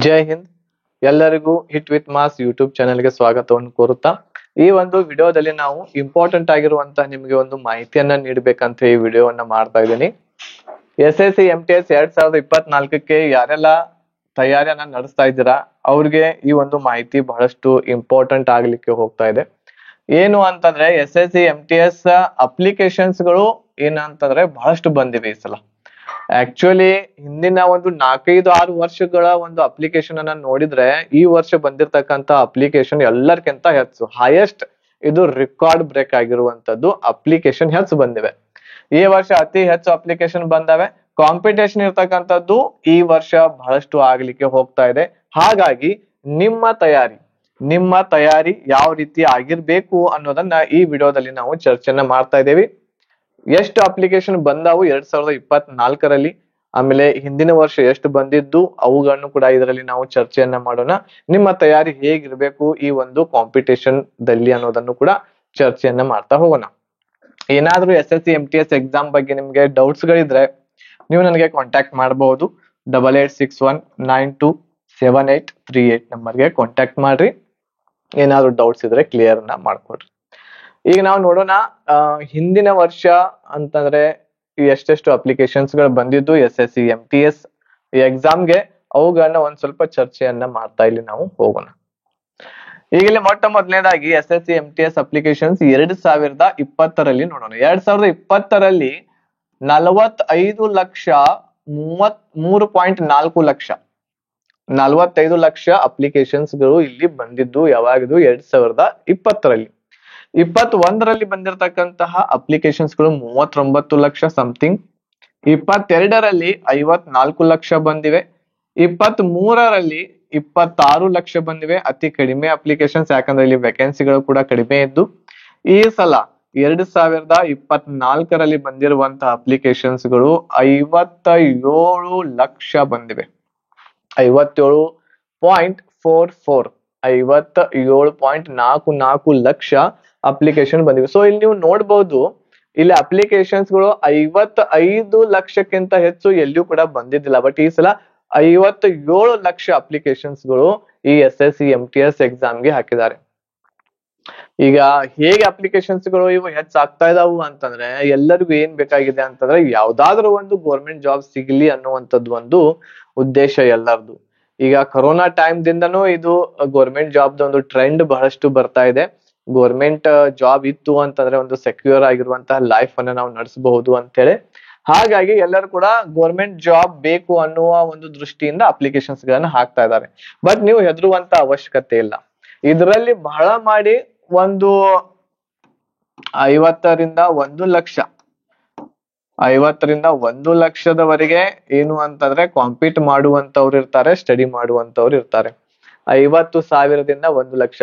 ಜೈ ಹಿಂದ್. ಎಲ್ಲರಿಗೂ hit with mass YouTube ಚಾನೆಲ್ಗೆ ಸ್ವಾಗತವನ್ನು ಕೋರುತ್ತಾ ಈ ಒಂದು ವಿಡಿಯೋದಲ್ಲಿ ನಾವು ಇಂಪಾರ್ಟೆಂಟ್ ಆಗಿರುವಂತಹ ನಿಮಗೆ ಒಂದು ಮಾಹಿತಿಯನ್ನ ನೀಡಬೇಕಂತ ಈ ವಿಡಿಯೋವನ್ನ ಮಾಡ್ತಾ ಇದ್ದೀನಿ. SSC MTS 2024ಕ್ಕೆ ಯಾರೆಲ್ಲ ತಯಾರಿಯನ್ನ ನಡೆಸ್ತಾ ಇದ್ದೀರಾ ಅವ್ರಿಗೆ ಈ ಒಂದು ಮಾಹಿತಿ ಬಹಳಷ್ಟು ಇಂಪಾರ್ಟೆಂಟ್ ಆಗ್ಲಿಕ್ಕೆ ಹೋಗ್ತಾ ಇದೆ. ಏನು ಅಂತಂದ್ರೆ SSC MTS ಅಪ್ಲಿಕೇಶನ್ಸ್ ಗಳು ಏನಂತಂದ್ರೆ ಬಹಳಷ್ಟು ಬಂದಿವೆ ಈ ಸಲ. ಆಕ್ಚುಲಿ ಹಿಂದಿನ ಒಂದು 4-5-6 ವರ್ಷಗಳ ಒಂದು ಅಪ್ಲಿಕೇಶನ್ ಅನ್ನ ನೋಡಿದ್ರೆ ಈ ವರ್ಷ ಬಂದಿರತಕ್ಕಂತ ಅಪ್ಲಿಕೇಶನ್ ಎಲ್ಲರಿಗಿಂತ ಹೆಚ್ಚು ಹೈಯೆಸ್ಟ್, ಇದು ರೆಕಾರ್ಡ್ ಬ್ರೇಕ್ ಆಗಿರುವಂತದ್ದು ಅಪ್ಲಿಕೇಶನ್ ಹೆಚ್ಚು ಬಂದಿವೆ. ಈ ವರ್ಷ ಅತಿ ಹೆಚ್ಚು ಅಪ್ಲಿಕೇಶನ್ ಬಂದವೆ. ಕಾಂಪಿಟೇಷನ್ ಇರ್ತಕ್ಕಂಥದ್ದು ಈ ವರ್ಷ ಬಹಳಷ್ಟು ಆಗ್ಲಿಕ್ಕೆ ಹೋಗ್ತಾ ಇದೆ. ಹಾಗಾಗಿ ನಿಮ್ಮ ತಯಾರಿ ಯಾವ ರೀತಿ ಆಗಿರ್ಬೇಕು ಅನ್ನೋದನ್ನ ಈ ವಿಡಿಯೋದಲ್ಲಿ ನಾವು ಚರ್ಚೆಯನ್ನ ಮಾಡ್ತಾ ಇದ್ದೇವೆ. ಎಷ್ಟು ಅಪ್ಲಿಕೇಶನ್ ಬಂದಾವು 2024ರಲ್ಲಿ, ಆಮೇಲೆ ಹಿಂದಿನ ವರ್ಷ ಎಷ್ಟು ಬಂದಿದ್ದು ಅವುಗಳನ್ನು ಕೂಡ ಇದರಲ್ಲಿ ನಾವು ಚರ್ಚೆಯನ್ನ ಮಾಡೋಣ. ನಿಮ್ಮ ತಯಾರಿ ಹೇಗಿರ್ಬೇಕು ಈ ಒಂದು ಕಾಂಪಿಟೇಷನ್ ದಲ್ಲಿ ಅನ್ನೋದನ್ನು ಕೂಡ ಚರ್ಚೆಯನ್ನ ಮಾಡ್ತಾ ಹೋಗೋಣ. ಏನಾದ್ರೂ SSC MTS ಎಕ್ಸಾಮ್ ಬಗ್ಗೆ ನಿಮ್ಗೆ ಡೌಟ್ಸ್ ಗಳಿದ್ರೆ ನೀವು ನನಗೆ ಕಾಂಟ್ಯಾಕ್ಟ್ ಮಾಡಬಹುದು. 8861927838 ನಂಬರ್ಗೆ ಕಾಂಟ್ಯಾಕ್ಟ್ ಮಾಡ್ರಿ. ಏನಾದ್ರು ಡೌಟ್ಸ್ ಇದ್ರೆ ಕ್ಲಿಯರ್ ನ ಮಾಡ್ಕೊಡ್ರಿ. ಈಗ ನಾವು ನೋಡೋಣ ಹಿಂದಿನ ವರ್ಷ ಅಂತಂದ್ರೆ ಎಷ್ಟೆಷ್ಟು ಅಪ್ಲಿಕೇಶನ್ಸ್ ಗಳು ಬಂದಿದ್ದು SSC MTS ಎಕ್ಸಾಮ್ಗೆ, ಅವುಗಳನ್ನ ಒಂದ್ ಸ್ವಲ್ಪ ಚರ್ಚೆಯನ್ನ ಮಾಡ್ತಾ ಇಲ್ಲಿ ನಾವು ಹೋಗೋಣ. ಈಗಲೇ ಮೊಟ್ಟ ಮೊದಲನೇದಾಗಿ SSC MTS ಅಪ್ಲಿಕೇಶನ್ಸ್ 2020ರಲ್ಲಿ ನೋಡೋಣ. 2020ರಲ್ಲಿ 45,33.4 ಲಕ್ಷ 45 ಲಕ್ಷ ಅಪ್ಲಿಕೇಶನ್ಸ್ ಗಳು ಇಲ್ಲಿ ಬಂದಿದ್ದು ಯಾವಾಗಿದ್ದು 2020ರಲ್ಲಿ. 21ರಲ್ಲಿ ಬಂದಿರತಕ್ಕಂತಹ ಅಪ್ಲಿಕೇಶನ್ಸ್ ಗಳು 39 ಲಕ್ಷ ಸಮಥಿಂಗ್. 22ರಲ್ಲಿ 54 ಲಕ್ಷ ಬಂದಿವೆ. 23ರಲ್ಲಿ 26 ಲಕ್ಷ ಬಂದಿವೆ. ಅತಿ ಕಡಿಮೆ ಅಪ್ಲಿಕೇಶನ್ಸ್, ಯಾಕಂದ್ರೆ ಇಲ್ಲಿ ವೇಕೆನ್ಸಿಗಳು ಕೂಡ ಕಡಿಮೆ ಇದ್ದು. ಈ ಸಲ 2024ರಲ್ಲಿ ಬಂದಿರುವಂತಹ ಅಪ್ಲಿಕೇಶನ್ಸ್ ಗಳು 57 ಲಕ್ಷ ಬಂದಿವೆ. 57.44 57.44 ಲಕ್ಷ ಅಪ್ಲಿಕೇಶನ್ ಬಂದಿವೆ. ಸೊ ಇಲ್ಲಿ ನೀವು ನೋಡ್ಬಹುದು, ಇಲ್ಲಿ ಅಪ್ಲಿಕೇಶನ್ಸ್ ಗಳು 55 ಲಕ್ಷಕ್ಕಿಂತ ಹೆಚ್ಚು ಎಲ್ಲಿಯೂ ಕೂಡ ಬಂದಿದ್ದಿಲ್ಲ. ಬಟ್ ಈ ಸಲ 57 ಲಕ್ಷ ಅಪ್ಲಿಕೇಶನ್ಸ್ ಗಳು ಈ SSC MTS ಎಕ್ಸಾಮ್ಗೆ ಹಾಕಿದ್ದಾರೆ. ಈಗ ಹೇಗೆ ಅಪ್ಲಿಕೇಶನ್ಸ್ ಗಳು ಇವು ಹೆಚ್ಚಾಗ್ತಾ ಇದಾವು ಅಂತಂದ್ರೆ, ಎಲ್ಲರಿಗೂ ಏನ್ ಬೇಕಾಗಿದೆ ಅಂತಂದ್ರೆ ಯಾವ್ದಾದ್ರು ಒಂದು ಗೌರ್ಮೆಂಟ್ ಜಾಬ್ ಸಿಗ್ಲಿ ಅನ್ನುವಂಥದ್ದು ಒಂದು ಉದ್ದೇಶ ಎಲ್ಲರದು. ಈಗ ಕೊರೋನಾ ಟೈಮ್ ದಿಂದನೂ ಇದು ಗೌರ್ಮೆಂಟ್ ಜಾಬ್ ಒಂದು ಟ್ರೆಂಡ್ ಬಹಳಷ್ಟು ಬರ್ತಾ ಇದೆ. ಗೌರ್ಮೆಂಟ್ ಜಾಬ್ ಇತ್ತು ಅಂತಂದ್ರೆ ಒಂದು ಸೆಕ್ಯೂರ್ ಆಗಿರುವಂತಹ ಲೈಫ್ ಅನ್ನ ನಾವು ನಡೆಸಬಹುದು ಅಂತ ಹೇಳಿ. ಹಾಗಾಗಿ ಎಲ್ಲರೂ ಕೂಡ ಗೌರ್ಮೆಂಟ್ ಜಾಬ್ ಬೇಕು ಅನ್ನುವ ಒಂದು ದೃಷ್ಟಿಯಿಂದ ಅಪ್ಲಿಕೇಶನ್ಸ್ ಗಳನ್ನ ಹಾಕ್ತಾ ಇದ್ದಾರೆ. ಬಟ್ ನೀವು ಹೆದರುವಂತ ಅವಶ್ಯಕತೆ ಇಲ್ಲ. ಇದರಲ್ಲಿ ಬಹಳ ಮಾಡಿ ಒಂದು 50ರಿಂದ 1 ಲಕ್ಷ 50ರಿಂದ 1 ಲಕ್ಷದವರೆಗೆ ಏನು ಅಂತಂದ್ರೆ ಕಾಂಪೀಟ್ ಮಾಡುವಂತವ್ರು ಇರ್ತಾರೆ, ಸ್ಟಡಿ ಮಾಡುವಂತವ್ರು ಇರ್ತಾರೆ. 50,000ದಿಂದ 1 ಲಕ್ಷ.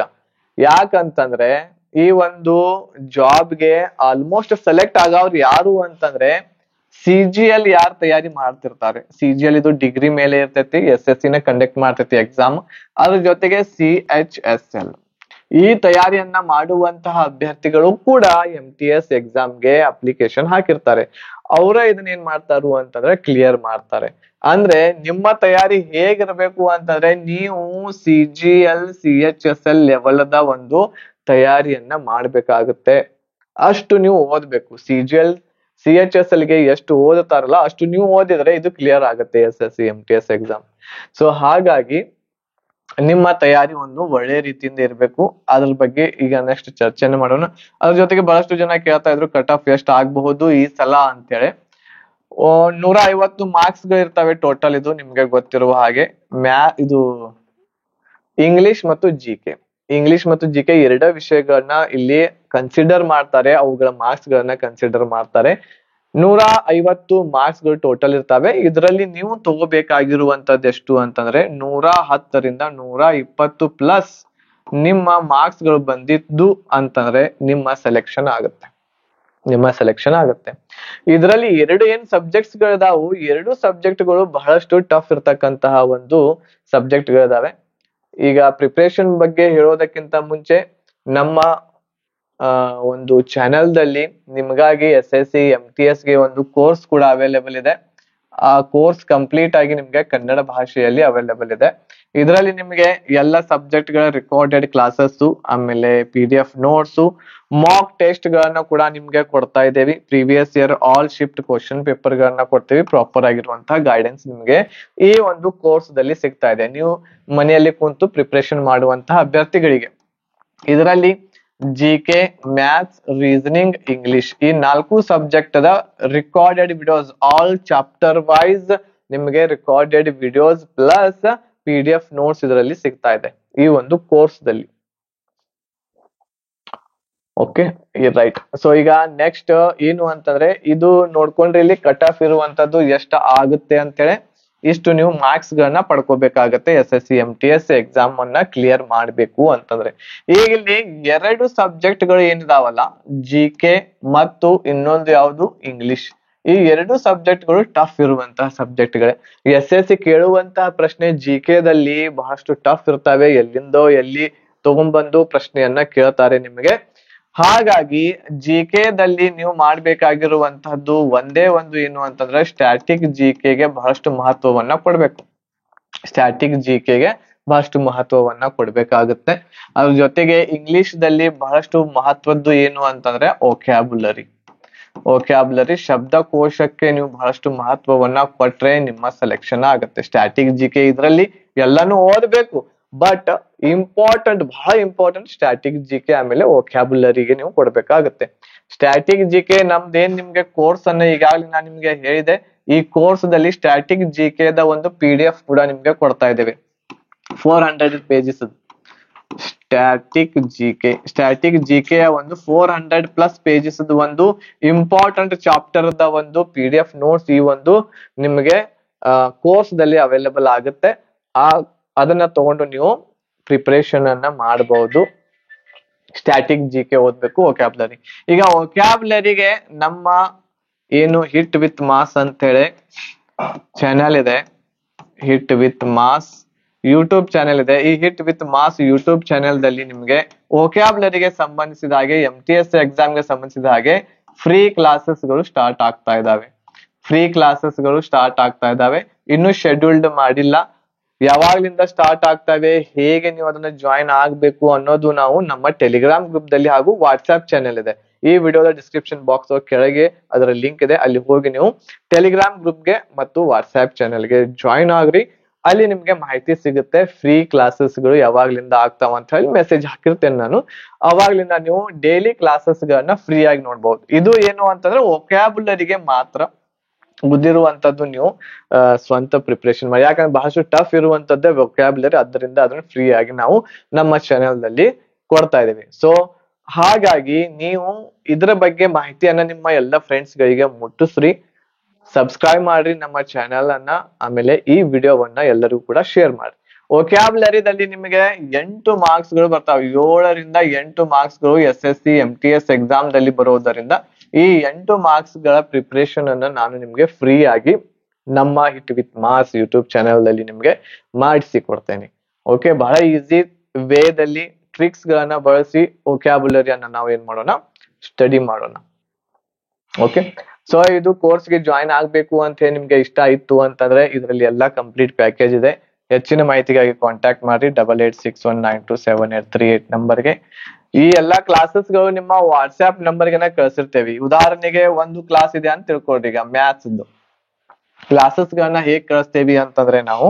ಯಾಕಂತಂದ್ರೆ ಈ ಒಂದು ಜಾಬ್ಗೆ ಆಲ್ಮೋಸ್ಟ್ ಸೆಲೆಕ್ಟ್ ಆಗವ್ರು ಯಾರು ಅಂತಂದ್ರೆ CGL ಯಾರು ತಯಾರಿ ಮಾಡ್ತಿರ್ತಾರೆ. CGL ಇದು ಡಿಗ್ರಿ ಮೇಲೆ ಇರ್ತೈತಿ. SSC ನ ಕಂಡಕ್ಟ್ ಮಾಡ್ತೈತಿ ಎಕ್ಸಾಮ್. ಅದ್ರ ಜೊತೆಗೆ CHSL ಈ ತಯಾರಿಯನ್ನ ಮಾಡುವಂತಹ ಅಭ್ಯರ್ಥಿಗಳು ಕೂಡ MTS ಎಕ್ಸಾಮ್ಗೆ ಅಪ್ಲಿಕೇಶನ್ ಹಾಕಿರ್ತಾರೆ. ಅವರೇ ಇದನ್ನ ಏನ್ ಮಾಡ್ತಾರು ಅಂತಂದ್ರೆ ಕ್ಲಿಯರ್ ಮಾಡ್ತಾರೆ. ಅಂದ್ರೆ ನಿಮ್ಮ ತಯಾರಿ ಹೇಗಿರ್ಬೇಕು ಅಂತಂದ್ರೆ ನೀವು CGL CHSL ಲೆವೆಲ್ದ ಒಂದು ತಯಾರಿಯನ್ನ ಮಾಡ್ಬೇಕಾಗುತ್ತೆ. ಅಷ್ಟು ನೀವು ಓದ್ಬೇಕು. CGL CHSL ಗೆ ಎಷ್ಟು ಓದುತ್ತಾರಲ್ಲ ಅಷ್ಟು ನೀವು ಓದಿದ್ರೆ ಇದು ಕ್ಲಿಯರ್ ಆಗುತ್ತೆ SSC MTS ಎಕ್ಸಾಮ್. ಸೊ ಹಾಗಾಗಿ ನಿಮ್ಮ ತಯಾರಿ ಒಂದು ಒಳ್ಳೆ ರೀತಿಯಿಂದ ಇರ್ಬೇಕು. ಅದ್ರ ಬಗ್ಗೆ ಈಗ ನೆಕ್ಸ್ಟ್ ಚರ್ಚೆನ ಮಾಡೋಣ. ಅದ್ರ ಜೊತೆಗೆ ಬಹಳಷ್ಟು ಜನ ಕೇಳ್ತಾ ಇದ್ರು ಕಟ್ ಆಫ್ ಎಷ್ಟು ಆಗಬಹುದು ಈ ಸಲ ಅಂತೇಳಿ. 150 ಮಾರ್ಕ್ಸ್ ಗಳು ಇರ್ತವೆ ಟೋಟಲ್. ಇದು ನಿಮ್ಗೆ ಗೊತ್ತಿರುವ ಹಾಗೆ ಇದು ಇಂಗ್ಲಿಷ್ ಮತ್ತು GK ಎರಡೇ ವಿಷಯಗಳನ್ನ ಇಲ್ಲಿ ಕನ್ಸಿಡರ್ ಮಾಡ್ತಾರೆ. ಅವುಗಳ ಮಾರ್ಕ್ಸ್ ಗಳನ್ನ ಕನ್ಸಿಡರ್ ಮಾಡ್ತಾರೆ. 150 ಮಾರ್ಕ್ಸ್ ಗಳು ಟೋಟಲ್ ಇರ್ತವೆ. ಇದರಲ್ಲಿ ನೀವು ತಗೋಬೇಕಾಗಿರುವಂತದ್ದು ಎಷ್ಟು ಅಂತಂದ್ರೆ 110ರಿಂದ 120 ಪ್ಲಸ್ ನಿಮ್ಮ ಮಾರ್ಕ್ಸ್ ಗಳು ಬಂದಿದ್ದು ಅಂತಂದ್ರೆ ನಿಮ್ಮ ಸೆಲೆಕ್ಷನ್ ಆಗುತ್ತೆ. ಇದರಲ್ಲಿ ಎರಡು ಏನ್ ಸಬ್ಜೆಕ್ಟ್ಸ್ ಗಳಿದಾವು, 2 ಸಬ್ಜೆಕ್ಟ್ ಗಳು ಬಹಳಷ್ಟು ಟಫ್ ಇರ್ತಕ್ಕಂತಹ ಒಂದು ಸಬ್ಜೆಕ್ಟ್ ಗಳಿದಾವೆ. ಈಗ ಪ್ರಿಪರೇಷನ್ ಬಗ್ಗೆ ಹೇಳೋದಕ್ಕಿಂತ ಮುಂಚೆ ನಮ್ಮ ಒಂದು ಚಾನೆಲ್ ದಲ್ಲಿ ನಿಮಗಾಗಿ SSC MTS ಗೆ ಒಂದು ಕೋರ್ಸ್ ಕೂಡ ಅವೈಲೇಬಲ್ ಇದೆ. ಆ ಕೋರ್ಸ್ ಕಂಪ್ಲೀಟ್ ಆಗಿ ನಿಮ್ಗೆ ಕನ್ನಡ ಭಾಷೆಯಲ್ಲಿ ಅವೈಲೇಬಲ್ ಇದೆ. ಇದರಲ್ಲಿ ನಿಮ್ಗೆ ಎಲ್ಲ ಸಬ್ಜೆಕ್ಟ್ ಗಳ ರೆಕಾರ್ಡೆಡ್ ಕ್ಲಾಸಸ್, ಆಮೇಲೆ PDF ನೋಟ್ಸ್, ಮಾಕ್ ಟೆಸ್ಟ್ ಗಳನ್ನ ಕೂಡ ನಿಮ್ಗೆ ಕೊಡ್ತಾ ಇದ್ದೇವೆ. Previous year all shift question paper ಗಳನ್ನ ಕೊಡ್ತೀವಿ. ಪ್ರಾಪರ್ ಆಗಿರುವಂತಹ ಗೈಡೆನ್ಸ್ ನಿಮ್ಗೆ ಈ ಒಂದು ಕೋರ್ಸ್ ದಲ್ಲಿ ಸಿಗ್ತಾ ಇದೆ, ನೀವು ಮನೆಯಲ್ಲಿ ಕುಂತು ಪ್ರಿಪರೇಷನ್ ಮಾಡುವಂತಹ ಅಭ್ಯರ್ಥಿಗಳಿಗೆ. ಇದರಲ್ಲಿ GK, ಮ್ಯಾಥ್ಸ್, ರೀಸನಿಂಗ್, ಇಂಗ್ಲಿಷ್ ಈ 4 ಸಬ್ಜೆಕ್ಟ್ ದ recorded videos, all chapter wise ನಿಮಗೆ recorded videos plus PDF notes ಇದರಲ್ಲಿ ಸಿಗ್ತಾ ಇದೆ ಈ ಒಂದು ಕೋರ್ಸ್ ದಲ್ಲಿ. Okay, right. ಸೊ ಈಗ ನೆಕ್ಸ್ಟ್ ಏನು ಅಂತಂದ್ರೆ, ಇದು ನೋಡ್ಕೊಂಡ್ರೆ ಇಲ್ಲಿ ಕಟ್ ಆಫ್ ಇರುವಂತದ್ದು ಎಷ್ಟು ಆಗುತ್ತೆ ಅಂತೇಳಿ ಇಷ್ಟು ನೀವು ಮಾರ್ಕ್ಸ್ ಗಳನ್ನ ಪಡ್ಕೋಬೇಕಾಗತ್ತೆ SSC MTS ಎಕ್ಸಾಮ್ ಅನ್ನ ಕ್ಲಿಯರ್ ಮಾಡ್ಬೇಕು ಅಂತಂದ್ರೆ. ಈಗ ಇಲ್ಲಿ 2 ಸಬ್ಜೆಕ್ಟ್ ಗಳು ಏನಿದಾವಲ್ಲ, GK ಮತ್ತು ಇನ್ನೊಂದು ಯಾವುದು ಇಂಗ್ಲಿಷ್, ಈ 2 ಸಬ್ಜೆಕ್ಟ್ ಗಳು ಟಫ್ ಇರುವಂತಹ ಸಬ್ಜೆಕ್ಟ್ ಗಳೇ. SSC ಕೇಳುವಂತಹ ಪ್ರಶ್ನೆ GK ದಲ್ಲಿ ಬಹಳಷ್ಟು ಟಫ್ ಇರ್ತವೆ, ಎಲ್ಲಿಂದೋ ಎಲ್ಲಿ ತಗೊಂಡ್ಬಂದು ಪ್ರಶ್ನೆಯನ್ನ ಕೇಳ್ತಾರೆ ನಿಮಗೆ. ಹಾಗಾಗಿ GK ದಲ್ಲಿ ನೀವು ಮಾಡ್ಬೇಕಾಗಿರುವಂತಹದ್ದು ಒಂದೇ ಒಂದು ಏನು ಅಂತಂದ್ರೆ, ಸ್ಟ್ಯಾಟಿಕ್ GK ಗೆ ಬಹಳಷ್ಟು ಮಹತ್ವವನ್ನ ಕೊಡ್ಬೇಕು. ಸ್ಟ್ಯಾಟಿಕ್ GK ಗೆ ಬಹಳಷ್ಟು ಮಹತ್ವವನ್ನ ಕೊಡ್ಬೇಕಾಗುತ್ತೆ. ಅದ್ರ ಜೊತೆಗೆ ಇಂಗ್ಲಿಷ್ ದಲ್ಲಿ ಬಹಳಷ್ಟು ಮಹತ್ವದ್ದು ಏನು ಅಂತಂದ್ರೆ ವೊಕ್ಯಾಬುಲರಿ. ಶಬ್ದಕೋಶಕ್ಕೆ ನೀವು ಬಹಳಷ್ಟು ಮಹತ್ವವನ್ನ ಕೊಟ್ರೆ ನಿಮ್ಮ ಸೆಲೆಕ್ಷನ್ ಆಗುತ್ತೆ. ಸ್ಟ್ಯಾಟಿಕ್ GK ಇದ್ರಲ್ಲಿ ಎಲ್ಲಾನು ಓದ್ಬೇಕು, ಬಟ್ ಬಹಳ ಇಂಪಾರ್ಟೆಂಟ್ ಸ್ಟ್ಯಾಟಿಕ್ GK ಆಮೇಲೆ ವೊಕ್ಯಾಬುಲರಿಗೆ ನೀವು ಕೊಡ್ಬೇಕಾಗುತ್ತೆ. ಸ್ಟ್ಯಾಟಿಕ್ GK ನಮ್ದೇನ್ ನಿಮ್ಗೆ ಕೋರ್ಸ್ ಅನ್ನ ಈಗಾಗಲೇ ನಾನು ನಿಮ್ಗೆ ಹೇಳಿದೆ, ಈ ಕೋರ್ಸ್ ದಲ್ಲಿ ಸ್ಟ್ಯಾಟಿಕ್ GK ದ ಒಂದು PDF ಕೂಡ ನಿಮ್ಗೆ ಕೊಡ್ತಾ ಇದ್ದೇವೆ, 400 ಪೇಜಸ್. ಸ್ಟ್ಯಾಟಿಕ್ GK ಯ ಒಂದು 400+ ಪೇಜಸ್ ಒಂದು ಇಂಪಾರ್ಟೆಂಟ್ ಚಾಪ್ಟರ್ ದ ಒಂದು PDF ನೋಟ್ಸ್ ಈ ಒಂದು ನಿಮ್ಗೆ ಕೋರ್ಸ್ ದಲ್ಲಿ ಅವೈಲೇಬಲ್ ಆಗುತ್ತೆ. ಅದನ್ನ ತಗೊಂಡು ನೀವು ಪ್ರಿಪರೇಷನ್ ಅನ್ನ ಮಾಡಬಹುದು. ಸ್ಟ್ಯಾಟಿಕ್ GK ಓದ್ಬೇಕು. ವೊಕ್ಯಾಬುಲರಿ, ಈಗ ವೊಕ್ಯಾಬುಲರಿಗೆ ನಮ್ಮ ಏನು ಹಿಟ್ ವಿತ್ ಮಾಸ್ ಅಂತ ಹೇಳಿ ಚಾನೆಲ್ ಇದೆ, hit with mass YouTube channel ಇದೆ. ಈ hit with mass YouTube channel ದಲ್ಲಿ ನಿಮ್ಗೆ ವೊಕ್ಯಾಬುಲರಿಗೆ ಸಂಬಂಧಿಸಿದ ಹಾಗೆ MTS ಎಕ್ಸಾಮ್ ಗೆ ಸಂಬಂಧಿಸಿದ ಹಾಗೆ ಫ್ರೀ ಕ್ಲಾಸಸ್ ಗಳು ಸ್ಟಾರ್ಟ್ ಆಗ್ತಾ ಇದಾವೆ. ಇನ್ನು ಶೆಡ್ಯೂಲ್ಡ್ ಮಾಡಿಲ್ಲ, ಯಾವಾಗ್ಲಿಂದ ಸ್ಟಾರ್ಟ್ ಆಗ್ತವೆ, ಹೇಗೆ ನೀವು ಅದನ್ನ ಜಾಯಿನ್ ಆಗ್ಬೇಕು ಅನ್ನೋದು ನಾವು ನಮ್ಮ ಟೆಲಿಗ್ರಾಮ್ ಗ್ರೂಪ್ ದಲ್ಲಿ ಹಾಗೂ ವಾಟ್ಸ್ಆಪ್ ಚಾನೆಲ್ ಇದೆ, ಈ ವಿಡಿಯೋದ ಡಿಸ್ಕ್ರಿಪ್ಷನ್ ಬಾಕ್ಸ್ ಕೆಳಗೆ ಅದರ ಲಿಂಕ್ ಇದೆ, ಅಲ್ಲಿ ಹೋಗಿ ನೀವು ಟೆಲಿಗ್ರಾಮ್ ಗ್ರೂಪ್ಗೆ ಮತ್ತು ವಾಟ್ಸ್ಆಪ್ ಚಾನೆಲ್ಗೆ ಜಾಯಿನ್ ಆಗ್ರಿ. ಅಲ್ಲಿ ನಿಮ್ಗೆ ಮಾಹಿತಿ ಸಿಗುತ್ತೆ, ಫ್ರೀ ಕ್ಲಾಸಸ್ ಗಳು ಯಾವಾಗ್ಲಿಂದ ಆಗ್ತಾವ ಅಂತ ಹೇಳಿ ಮೆಸೇಜ್ ಹಾಕಿರ್ತೇನೆ ನಾನು. ಅವಾಗ್ಲಿಂದ ನೀವು ಡೈಲಿ ಕ್ಲಾಸಸ್ ಗಳನ್ನ ಫ್ರೀ ಆಗಿ ನೋಡ್ಬಹುದು. ಇದು ಏನು ಅಂತಂದ್ರೆ ವೊಕ್ಯಾಬುಲರಿಗೆ ಮಾತ್ರ ಬುದ್ಧಿರುವಂತದ್ದು, ನೀವು ಸ್ವಂತ ಪ್ರಿಪರೇಷನ್ ಮಾಡಿ, ಯಾಕಂದ್ರೆ ಬಹಳಷ್ಟು ಟಫ್ ಇರುವಂತದ್ದೇ ವೊಕ್ಯಾಬುಲರಿ. ಅದರಿಂದ ಅದನ್ನ ಫ್ರೀ ಆಗಿ ನಾವು ನಮ್ಮ ಚಾನೆಲ್ ನಲ್ಲಿ ಕೊಡ್ತಾ ಇದೀವಿ. ಸೊ ಹಾಗಾಗಿ ನೀವು ಇದರ ಬಗ್ಗೆ ಮಾಹಿತಿಯನ್ನ ನಿಮ್ಮ ಎಲ್ಲ ಫ್ರೆಂಡ್ಸ್ ಗಳಿಗೆ ಮುಟ್ಟಿಸ್ರಿ, ಸಬ್ಸ್ಕ್ರೈಬ್ ಮಾಡ್ರಿ ನಮ್ಮ ಚಾನೆಲ್ ಅನ್ನ, ಆಮೇಲೆ ಈ ವಿಡಿಯೋವನ್ನ ಎಲ್ಲರಿಗೂ ಕೂಡ ಶೇರ್ ಮಾಡಿ. ವೊಕ್ಯಾಬುಲರಿದಲ್ಲಿ ನಿಮಗೆ 8 ಮಾರ್ಕ್ಸ್ ಗಳು ಬರ್ತಾವೆ, 7ರಿಂದ 8 ಮಾರ್ಕ್ಸ್ ಗಳು SSC MTS ಎಕ್ಸಾಮ್ ದಲ್ಲಿ ಬರೋದರಿಂದ ಈ 8 ಮಾರ್ಕ್ಸ್ ಗಳ ಪ್ರಿಪರೇಷನ್ ಅನ್ನ ನಾನು ನಿಮ್ಗೆ ಫ್ರೀ ಆಗಿ ನಮ್ಮ hit with mass YouTube channel ದಲ್ಲಿ ನಿಮ್ಗೆ ಮಾಡಿಸಿ ಕೊಡ್ತೇನೆ. ಓಕೆ, ಬಹಳ ಈಸಿ ವೇದಲ್ಲಿ ಟ್ರಿಕ್ಸ್ ಗಳನ್ನ ಬಳಸಿ ವೊಕ್ಯಾಬುಲರಿಯನ್ನ ನಾವು ಏನ್ ಮಾಡೋಣ, ಸ್ಟಡಿ ಮಾಡೋಣ. ಓಕೆ, ಸೊ ಇದು ಕೋರ್ಸ್ಗೆ ಜಾಯಿನ್ ಆಗ್ಬೇಕು ಅಂತ ಹೇಳಿ ನಿಮ್ಗೆ ಇಷ್ಟ ಆಯ್ತು ಅಂತಂದ್ರೆ ಇದರಲ್ಲಿ ಎಲ್ಲಾ ಕಂಪ್ಲೀಟ್ ಪ್ಯಾಕೇಜ್ ಇದೆ. ಹೆಚ್ಚಿನ ಮಾಹಿತಿಗಾಗಿ ಕಾಂಟ್ಯಾಕ್ಟ್ ಮಾಡಿ 8861927838 ನಂಬರ್ಗೆ. ಈ ಎಲ್ಲಾ ಕ್ಲಾಸಸ್ ಗಳು ನಿಮ್ಮ ವಾಟ್ಸ್ಆಪ್ ನಂಬರ್ಗೆ ಕಳ್ಸಿರ್ತೇವೆ. ಉದಾಹರಣೆಗೆ ಒಂದು ಕ್ಲಾಸ್ ಇದೆ ಅಂತ ತಿಳ್ಕೊಳ್ರಿ, ಈಗ ಮ್ಯಾಥ್ಸ್ ಕ್ಲಾಸಸ್ ಗಳನ್ನ ಹೇಗ್ ಕಳಿಸ್ತೇವಿ ಅಂತಂದ್ರೆ ನಾವು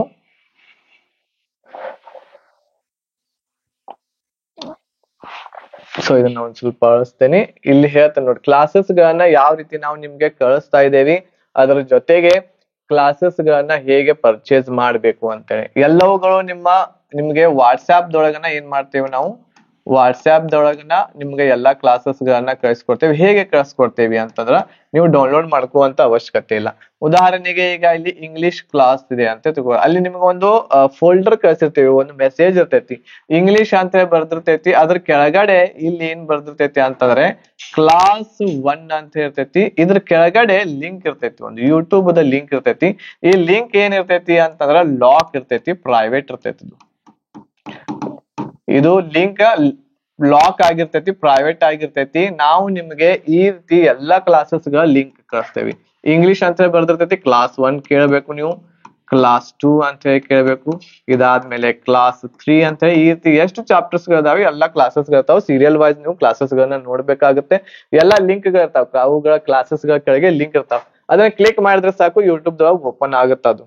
ಸೊ ಇದನ್ನ ಒಂದ್ ಸ್ವಲ್ಪ ಅಳಿಸ್ತೇನೆ, ಇಲ್ಲಿ ಹೇಳ್ತೇನೆ ನೋಡಿ. ಕ್ಲಾಸಸ್ ಗಳನ್ನ ಯಾವ ರೀತಿ ನಾವು ನಿಮ್ಗೆ ಕಳಿಸ್ತಾ ಇದ್ದೇವಿ, ಅದರ ಜೊತೆಗೆ ಕ್ಲಾಸಸ್ ಗಳನ್ನ ಹೇಗೆ ಪರ್ಚೇಸ್ ಮಾಡ್ಬೇಕು ಅಂತೇಳಿ ಎಲ್ಲವುಗಳು ನಿಮ್ಗೆ ವಾಟ್ಸ್ಆಪ್ ದೊಳಗನ ಏನ್ ಮಾಡ್ತೇವೆ ನಾವು, ವಾಟ್ಸ್ಆಪ್ ದೊಳಗನ ನಿಮ್ಗೆ ಎಲ್ಲಾ ಕ್ಲಾಸಸ್ ಗಳನ್ನ ಕಳಿಸ್ಕೊಡ್ತೇವೆ. ಹೇಗೆ ಕಳಿಸ್ಕೊಡ್ತೇವಿ ಅಂತಂದ್ರ ನೀವು ಡೌನ್ಲೋಡ್ ಮಾಡ್ಕೋವಂತ ಅವಶ್ಯಕತೆ ಇಲ್ಲ. ಉದಾಹರಣೆಗೆ ಈಗ ಇಲ್ಲಿ ಇಂಗ್ಲಿಷ್ ಕ್ಲಾಸ್ ಇದೆ ಅಂತ ತಿಳ್ಕೊ, ಅಲ್ಲಿ ನಿಮ್ಗೆ ಒಂದು ಫೋಲ್ಡರ್ ಕಳ್ಸಿರ್ತೇವೆ, ಒಂದು ಮೆಸೇಜ್ ಇರ್ತೈತಿ, ಇಂಗ್ಲಿಷ್ ಅಂತ ಹೇಳಿ ಬರ್ದಿರ್ತೈತಿ. ಅದ್ರ ಕೆಳಗಡೆ ಇಲ್ಲಿ ಏನ್ ಬರ್ದಿರ್ತೈತಿ ಅಂತಂದ್ರೆ ಕ್ಲಾಸ್ 1 ಅಂತ ಇರ್ತೈತಿ. ಇದ್ರ ಕೆಳಗಡೆ ಲಿಂಕ್ ಇರ್ತೈತಿ, ಒಂದು ಯೂಟ್ಯೂಬ್ ದ ಲಿಂಕ್ ಇರ್ತೈತಿ. ಈ ಲಿಂಕ್ ಏನ್ ಇರ್ತೈತಿ ಅಂತಂದ್ರ ಲಾಕ್ ಇರ್ತೈತಿ, ಪ್ರೈವೇಟ್ ಇರ್ತೈತಿ. ಇದು ಲಿಂಕ್ ಲಾಕ್ ಆಗಿರ್ತೈತಿ, ಪ್ರೈವೇಟ್ ಆಗಿರ್ತೈತಿ. ನಾವು ನಿಮ್ಗೆ ಈ ರೀತಿ ಎಲ್ಲಾ ಕ್ಲಾಸಸ್ ಗಳ ಲಿಂಕ್ ಕಳಿಸ್ತೇವಿ. ಇಂಗ್ಲಿಷ್ ಅಂತ ಹೇಳಿ ಬರ್ದಿರ್ತೈತಿ, ಕ್ಲಾಸ್ 1 ಕೇಳಬೇಕು ನೀವು, ಕ್ಲಾಸ್ 2 ಅಂತ ಹೇಳಿ ಕೇಳಬೇಕು, ಇದಾದ್ಮೇಲೆ ಕ್ಲಾಸ್ 3 ಅಂತ ಹೇಳಿ ಈ ರೀತಿ ಎಷ್ಟು ಚಾಪ್ಟರ್ಸ್ ಗಳಿದಾವೆ ಎಲ್ಲಾ ಕ್ಲಾಸಸ್ ಗಳಿರ್ತಾವ. ಸೀರಿಯಲ್ ವೈಸ್ ನೀವು ಕ್ಲಾಸಸ್ ಗಳನ್ನ ನೋಡ್ಬೇಕಾಗುತ್ತೆ. ಎಲ್ಲಾ ಲಿಂಕ್ ಗಳಿರ್ತಾವ, ಅವುಗಳ ಕ್ಲಾಸಸ್ ಗಳ ಕೆಳಗೆ ಲಿಂಕ್ ಇರ್ತಾವ. ಅದನ್ನ ಕ್ಲಿಕ್ ಮಾಡಿದ್ರೆ ಸಾಕು ಯೂಟ್ಯೂಬ್ ದೊಳಗೆ ಓಪನ್ ಆಗುತ್ತೆ ಅದು.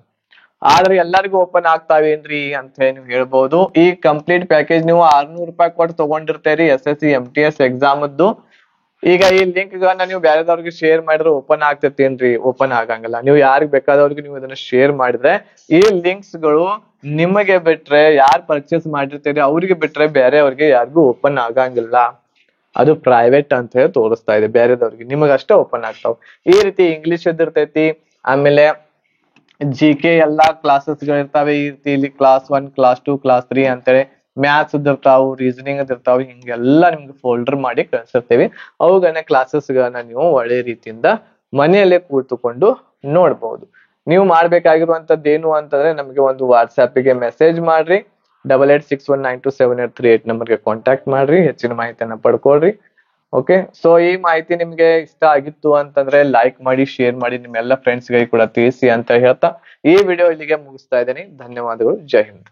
ಆದ್ರೆ ಎಲ್ಲರಿಗೂ ಓಪನ್ ಆಗ್ತಾವೇನ್ರಿ ಅಂತ ಹೇಳಿ ನೀವು ಹೇಳ್ಬಹುದು. ಈ ಕಂಪ್ಲೀಟ್ ಪ್ಯಾಕೇಜ್ ನೀವು 600 ರೂಪಾಯಿ ಕೊಟ್ಟು ತಗೊಂಡಿರ್ತೀರಿ SSC MTS ಎಕ್ಸಾಮ್ದು. ಈಗ ಈ ಲಿಂಕ್ ಗಳನ್ನ ನೀವು ಬೇರೆದವ್ರಿಗೆ ಶೇರ್ ಮಾಡಿದ್ರೆ ಓಪನ್ ಆಗ್ತೈತೇನ್ರಿ? ಓಪನ್ ಆಗಂಗಿಲ್ಲ. ನೀವು ಯಾರಿಗ್ ಬೇಕಾದವ್ರಿಗೆ ನೀವು ಇದನ್ನ ಶೇರ್ ಮಾಡಿದ್ರೆ ಈ ಲಿಂಕ್ಸ್ ಗಳು ನಿಮಗೆ ಬಿಟ್ರೆ, ಯಾರು ಪರ್ಚೇಸ್ ಮಾಡಿರ್ತೀರಿ ಅವ್ರಿಗೆ ಬಿಟ್ರೆ ಬೇರೆಯವ್ರಿಗೆ ಯಾರಿಗೂ ಓಪನ್ ಆಗಂಗಿಲ್ಲ. ಅದು ಪ್ರೈವೇಟ್ ಅಂತ ಹೇಳಿ ತೋರಿಸ್ತಾ ಇದೆ. ಬೇರೆದವ್ರಿಗೆ ನಿಮಗಷ್ಟೇ ಓಪನ್ ಆಗ್ತಾವ. ಈ ರೀತಿ ಇಂಗ್ಲಿಷ್ ಇರ್ತೈತಿ, ಆಮೇಲೆ GK ಎಲ್ಲಾ ಕ್ಲಾಸಸ್ ಗಳಿರ್ತಾವೆ. ಈ ರೀತಿ ಇಲ್ಲಿ ಕ್ಲಾಸ್ 1 ಕ್ಲಾಸ್ 2 ಕ್ಲಾಸ್ 3 ಅಂತೇಳಿ ಮ್ಯಾಥ್ಸ್ ಇರ್ತಾವು, ರೀಸನಿಂಗ್ ಇರ್ತಾವ. ಹಿಂಗೆಲ್ಲಾ ನಿಮ್ಗೆ ಫೋಲ್ಡರ್ ಮಾಡಿ ಕಳ್ಸಿರ್ತೀವಿ. ಅವುಗಳನ್ನ ಕ್ಲಾಸಸ್ ಗಳನ್ನ ನೀವು ಒಳ್ಳೆ ರೀತಿಯಿಂದ ಮನೆಯಲ್ಲೇ ಕೂತುಕೊಂಡು ನೋಡ್ಬಹುದು. ನೀವು ಮಾಡ್ಬೇಕಾಗಿರುವಂತದ್ದು ಏನು ಅಂತಂದ್ರೆ ನಮಗೆ ಒಂದು ವಾಟ್ಸ್ಆಪ್ ಗೆ ಮೆಸೇಜ್ ಮಾಡ್ರಿ. 8861927838 ನಂಬರ್ಗೆ ಕಾಂಟ್ಯಾಕ್ಟ್ ಮಾಡ್ರಿ. ಹೆಚ್ಚಿನ ಮಾಹಿತಿಯನ್ನ ಪಡ್ಕೊಳ್ರಿ. ಓಕೆ, ಸೊ ಈ ಮಾಹಿತಿ ನಿಮ್ಗೆ ಇಷ್ಟ ಆಗಿತ್ತು ಅಂತಂದ್ರೆ ಲೈಕ್ ಮಾಡಿ, ಶೇರ್ ಮಾಡಿ, ನಿಮ್ಮೆಲ್ಲ ಫ್ರೆಂಡ್ಸ್ ಗಳಿಗೆ ಕೂಡ ತಿಳಿಸಿ ಅಂತ ಹೇಳ್ತಾ ಈ ವಿಡಿಯೋ ಇಲ್ಲಿಗೆ ಮುಗಿಸ್ತಾ ಇದ್ದೀನಿ. ಧನ್ಯವಾದಗಳು. ಜೈ ಹಿಂದ್.